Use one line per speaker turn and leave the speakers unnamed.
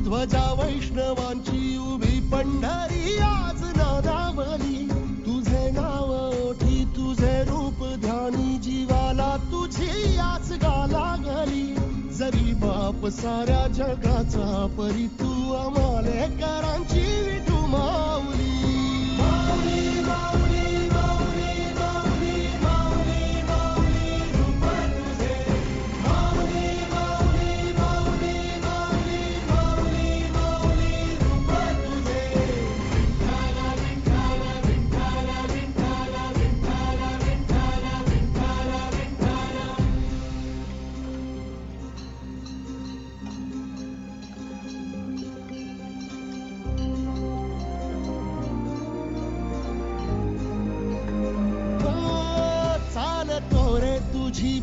ध्वजा वैष्णवांची उभी पंढरी आज नादावली. तुझे नाव ओठी तुझे रूप ध्यानी जीवाला तुझी याच गाला घाली. जरी बाप साऱ्या जगाचा परी तू आम्हाले करांची विठू माऊली. माऊली माऊली माऊली माऊली माऊली माऊली रूप तुझे. माऊली माऊली माऊली माऊली माऊली माऊली रूप तुझे. विठ्ठल विठ्ठल विठ्ठल विठ्ठल विठ्ठल विठ्ठल विठ्ठल विठ्ठल. चालतो रे तुझी